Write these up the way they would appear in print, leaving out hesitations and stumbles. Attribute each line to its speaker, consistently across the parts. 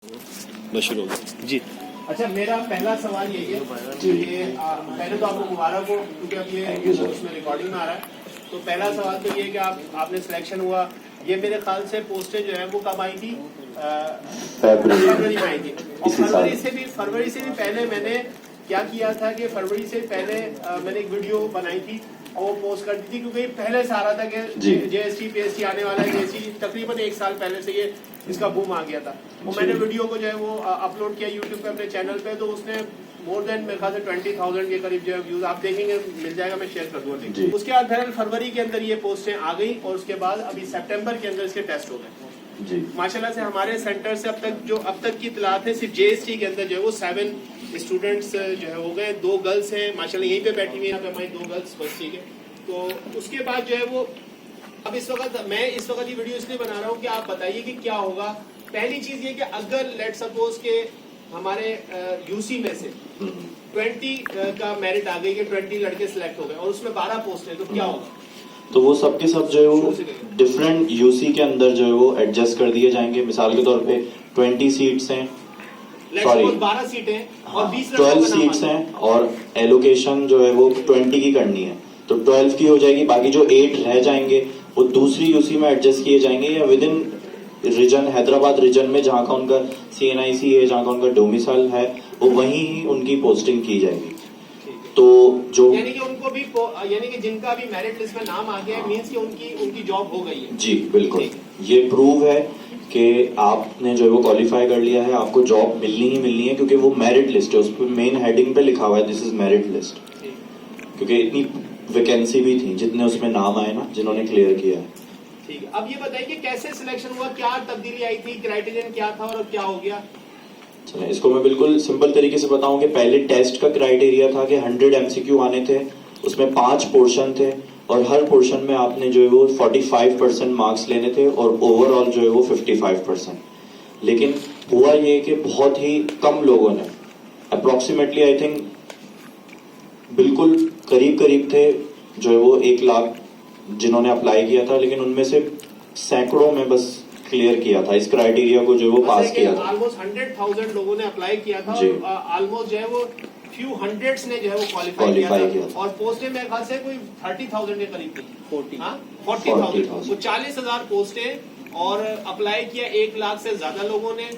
Speaker 1: बशर हो गया जी।
Speaker 2: अच्छा, मेरा पहला सवाल यही है कि पहले तो आपको मुबारक हो क्योंकि अब ये उसमें रिकॉर्डिंग में आ रहा है। तो पहला सवाल तो ये है कि आपने सिलेक्शन हुआ, ये मेरे ख्याल से पोस्टें जो है वो कब आई थी? फरवरी में आई थी। और फरवरी से भी पहले मैंने क्या किया था कि फरवरी से पहले मैंने एक वीडियो बनाई थी और वो पोस्ट कर दी थी, क्योंकि पहले से आ रहा था कि JST PST आने वाला है। JST तकरीबन 1 साल पहले से ये इसका बूम आ गया था। और मैंने वीडियो को जो है वो अपलोड किया यूट्यूब पे अपने चैनल पे, तो उसने मोर देन मेरे ख्याल से 20,000 के करीब जो है व्यूज, आप देखेंगे मिल जाएगा, मैं शेयर कर दूंगा। उसके बाद फिर फरवरी के अंदर ये पोस्टें आ गई और उसके बाद अभी सितंबर के अंदर इसके टेस्ट हो गए। माशाल्लाह से हमारे सेंटर से अब तक की इतलात है, सिर्फ JST के अंदर जो है वो 7 स्टूडेंट्स जो है हो गए। 2 गर्ल्स हैं माशाल्लाह, यहीं पे बैठी हुई है यहाँ पे हमारी 2 गर्ल्स बस, ठीक है। तो उसके बाद जो है वो अब इस वक्त ये वीडियो इसलिए बना रहा हूँ कि आप बताइए कि क्या होगा। पहली चीज ये कि अगर लेट सपोज के हमारे यूसी में से 20 का मेरिट आ गई कि 20 लड़के सिलेक्ट हो गए और उसमें 12 पोस्ट है, तो क्या होगा?
Speaker 3: तो वो सबके सब जो है वो डिफरेंट यूसी के अंदर जो है वो एडजस्ट कर दिए जाएंगे। मिसाल के तौर पे 20 सीट्स हैं, सॉरी
Speaker 2: 12 सीटें और 20
Speaker 3: 12 सीट्स हैं और एलोकेशन जो है वो 20 की करनी है, तो 12 की हो जाएगी। बाकी जो 8 रह जाएंगे वो दूसरी यूसी में एडजस्ट किए जाएंगे या within region, Hyderabad region में जहां का उनका CNIC है, जहां का उनका डोमिसाइल है, वो वहीं ही उनकी पोस्टिंग की जाएगी। तो जो
Speaker 2: यानी कि उनको भी यानी कि जिनका भी मेरिट लिस्ट में नाम आ गया है, मींस कि उनकी जॉब हो गई है।
Speaker 3: जी बिल्कुल, ये प्रूव है कि आपने जो है वो क्वालिफाई कर लिया है, आपको जॉब मिलनी ही मिलनी है, क्योंकि वो मेरिट लिस्ट है, उस पर मेन हेडिंग पे लिखा हुआ है दिस इज मेरिट लिस्ट। क्योंकि इतनी वैकेंसी भी थी, जितने उसमें नाम आए ना, जिन्होंने क्लियर किया है।
Speaker 2: ठीक है, अब ये बताइए कि कैसे सिलेक्शन हुआ, क्या तब्दीली आई थी, क्राइटेरियन क्या था और अब क्या हो गया?
Speaker 3: चलें, इसको मैं बिल्कुल सिंपल तरीके से बताऊं कि पहले टेस्ट का क्राइटेरिया था कि 100 MCQ आने थे, उसमें 5 पोर्शन थे और हर पोर्शन में आपने जो है वो 45% मार्क्स लेने थे और ओवरऑल जो है वो 55%। लेकिन हुआ ये कि बहुत ही कम लोगों ने, अप्रोक्सीमेटली आई थिंक बिल्कुल करीब थे जो है वो 1 लाख जिन्होंने अप्लाई किया था, लेकिन उनमें से सैकड़ों में बस क्लियर किया था, इस क्राइटेरिया को जो है वो पास किया था।
Speaker 2: ऑलमोस्ट 100,000 लोगों ने अप्लाई किया था और ऑलमोस्ट जो है वो फ्यू हंड्रेड्स ने जो है वो क्वालिफाई किया था। और पोस्टें मेरे ख्याल से कोई 30,000 के करीब थी, 40,000। वो 40,000 पोस्टें और अप्लाई किया 1 लाख से ज्यादा लोगों ने।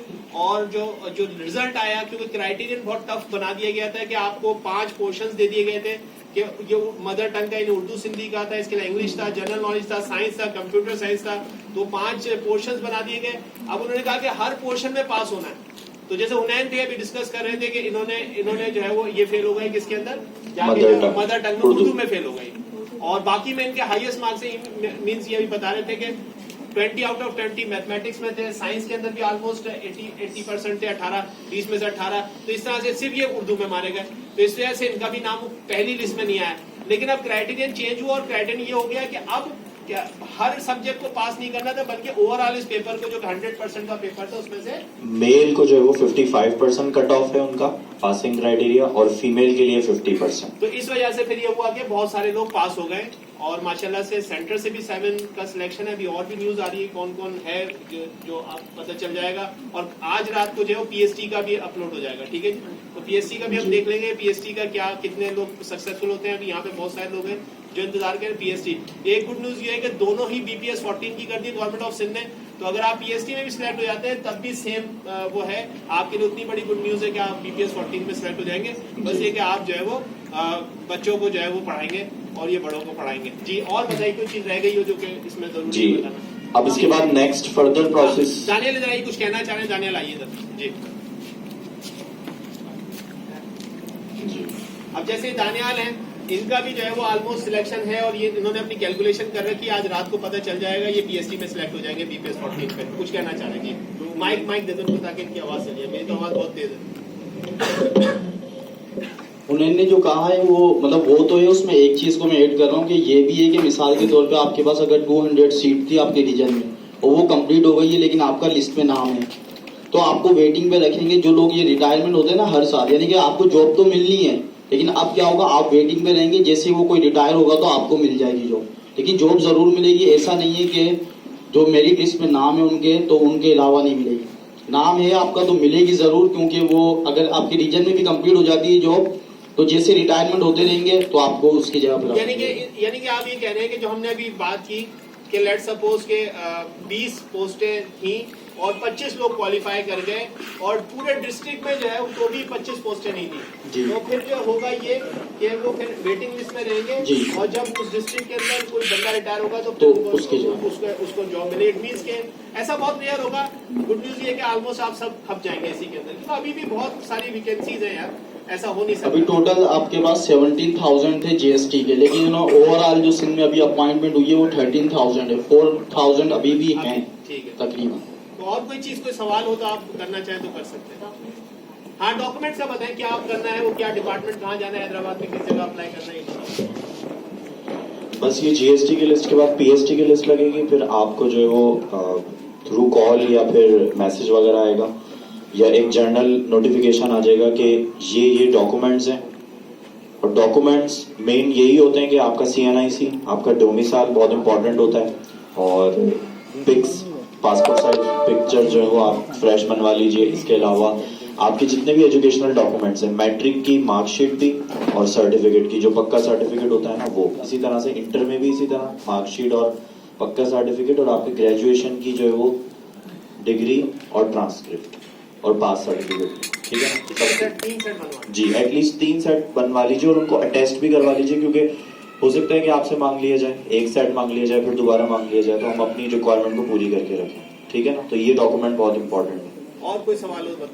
Speaker 2: और जो रिजल्ट आया, क्योंकि क्राइटेरियन बहुत टफ बना दिया गया था कि आपको 5 पोर्शंस दे दिए गए थे कि ये मदर टंग का, उर्दू सिंधी का था, इसके लिए इंग्लिश था, जनरल नॉलेज था, साइंस था, कंप्यूटर साइंस था, तो 5 पोर्शंस बना दिए गए। अब उन्होंने कहा कि हर पोर्शन में पास होना है। तो जैसे हुनैन थे अभी डिस्कस कर रहे थे कि इन्होंने जो है वो ये फेल हो गए किसके अंदर, मदर टंग में, उर्दू में फेल हो गई। और बाकी में इनके हाईएस्ट मार्क्स मीन्स ये भी बता रहे थे कि 20 आउट ऑफ 20 मैथमेटिक्स में थे, साइंस के अंदर भी ऑलमोस्ट 80% थे, 18 20 में से 18। तो इस तरह से सिर्फ ये उर्दू में मारे गए, तो इस वजह से इनका भी नाम पहली लिस्ट में नहीं आया। लेकिन अब क्राइटेरियन चेंज हुआ और क्राइटेरियन ये हो गया कि अब क्या हर सब्जेक्ट को पास नहीं करना था, बल्कि ओवरऑल इस पेपर को जो 100% का पेपर था उसमें से
Speaker 3: मेल को जो है वो 55% कट ऑफ है उनका पासिंग क्राइटेरिया और फीमेल के लिए 50%।
Speaker 2: तो इस वजह से फिर ये हुआ कि बहुत सारे लोग पास हो गए और माशाल्लाह से सेंटर से भी 7 का सिलेक्शन है। अभी और भी न्यूज आ रही है कौन कौन है जो आप पता चल जाएगा। और आज रात को जो है PST का भी अपलोड हो जाएगा, ठीक है। तो PST का भी हम देख लेंगे, PST का क्या कितने लोग सक्सेसफुल होते हैं। अभी यहाँ पे बहुत सारे लोग हैं जो इंतजार करें PST। एक गुड न्यूज ये है कि दोनों ही BPS 14 की कर दी गवर्नमेंट ऑफ सिंध ने, तो अगर आप PST में भी सिलेक्ट हो जाते हैं तब भी सेम वो है आपके लिए। उतनी बड़ी गुड न्यूज है कि आप BPS 14 में सिलेक्ट हो जाएंगे। बस ये कि आप जो है वो बच्चों को जो है वो पढ़ाएंगे और ये बड़ों को पढ़ाएंगे। जी, और बताइए कोई चीज रह गई हो जो कि इसमें जरूरी है बताना।
Speaker 3: अब इसके बाद नेक्स्ट फर्दर प्रोसेस,
Speaker 2: दानियल इधर आइए, कुछ कहना चाह रहे हैं, दानियल आइए इधर जी। अब जैसे दानियाल हैं, इनका भी जो है वो ऑलमोस्ट सिलेक्शन है और ये इन्होंने अपनी कैलकुलेशन कर रखी है। आज रात को पता चल जाएगा ये PST में सिलेक्ट हो जाएंगे BPS 14 पे। कुछ कहना चाह रहे हैं जी? तो माइक दे दो ताकि इनकी आवाज चलिए, मेरी तो आवाज बहुत तेज है।
Speaker 4: उन्होंने जो कहा है वो मतलब वो तो है, उसमें एक चीज को मैं ऐड कर रहा हूँ कि ये भी है कि मिसाल के तौर पे आपके पास अगर 200 सीट थी आपके रीजन में और वो कंप्लीट हो गई है, लेकिन आपका लिस्ट में नाम है, तो आपको वेटिंग पे रखेंगे। जो लोग ये रिटायरमेंट होते हैं ना हर साल, यानी कि आपको जॉब तो मिलनी है, लेकिन अब क्या होगा, आप वेटिंग में रहेंगे, जैसे वो कोई रिटायर होगा तो आपको मिल जाएगी जॉब, लेकिन जॉब जरूर मिलेगी। ऐसा नहीं है कि जो मेरिट लिस्ट में नाम है उनके तो उनके अलावा नहीं मिलेगी। नाम है आपका तो मिलेगी जरूर, क्योंकि वो अगर आपके रीजन में भी कंप्लीट हो जाती है जॉब तो जैसे रिटायरमेंट होते रहेंगे तो आपको उसकी जगह पर
Speaker 2: यानी कि आप ये कह रहे हैं कि जो हमने अभी बात की कि लेट सपोज के 20 पोस्टें थी और 25 लोग क्वालिफाई कर गए और पूरे डिस्ट्रिक्ट में जो है उनको भी 25 पोस्टें नहीं
Speaker 4: जी।
Speaker 2: थी, तो फिर जो होगा ये कि वो फिर वेटिंग लिस्ट में रहेंगे
Speaker 4: जी।
Speaker 2: और जब उस डिस्ट्रिक्ट के अंदर कोई बंदा रिटायर होगा तो
Speaker 4: तो
Speaker 2: फिर
Speaker 4: उसके
Speaker 2: उसको जॉब मिले। इट मीन्स के ऐसा बहुत रेयर होगा। गुड न्यूज ये है कि ऑलमोस्ट आप सब खप जाएंगे इसी के अंदर, क्योंकि अभी भी बहुत सारी वैकेंसीज हैं यार, ऐसा हो नहीं सकता।
Speaker 4: अभी टोटल आपके पास 17,000 थे जीएसटी के, लेकिन ओवरऑल जो सिंध में अभी अपॉइंटमेंट हुई है वो 13,000 है, 4,000 अभी भी हैं
Speaker 2: ठीक है।
Speaker 4: तकरीबन।
Speaker 2: तो और कोई चीज कोई सवाल हो तो आप करना चाहें तो कर सकते हैं। हाँ, डॉक्यूमेंट्स का बताएं क्या आप करना है, वो क्या डिपार्टमेंट कहाँ जाना है, हैदराबाद में किस जगह अप्लाई करना है।
Speaker 3: बस ये जीएसटी की लिस्ट के बाद पीएसटी की लिस्ट लगेगी, फिर आपको जो है वो थ्रू कॉल या फिर मैसेज वगैरह आएगा या एक जर्नल नोटिफिकेशन आ जाएगा कि ये डॉक्यूमेंट्स हैं। और डॉक्यूमेंट्स मेन यही होते हैं कि आपका CNIC, आपका डोमिसाइल बहुत इंपॉर्टेंट होता है, और पिक्स, पासपोर्ट साइज पिक्चर जो है वो आप फ्रेश बनवा लीजिए। इसके अलावा आपके जितने भी एजुकेशनल डॉक्यूमेंट्स हैं, मैट्रिक की मार्कशीट भी और सर्टिफिकेट की जो पक्का सर्टिफिकेट होता है ना वो, इसी तरह से इंटर में भी इसी तरह मार्कशीट और पक्का सर्टिफिकेट, और आपके ग्रेजुएशन की जो है वो डिग्री और ट्रांसक्रिप्ट और पास सर्टिफिकेट, ठीक है ना।
Speaker 2: 3 सेट बनवा
Speaker 3: जी, एटलीस्ट 3 सेट बनवा लीजिए और उनको अटेस्ट भी करवा लीजिए, क्योंकि हो सकता है कि आपसे मांग लिया जाए, एक सेट मांग लिया जाए फिर दोबारा मांग लिया जाए, तो हम अपनी रिक्वायरमेंट को पूरी करके रखें, ठीक है ना। तो ये डॉक्यूमेंट बहुत इंपॉर्टेंट है।
Speaker 2: और कोई सवाल हो तो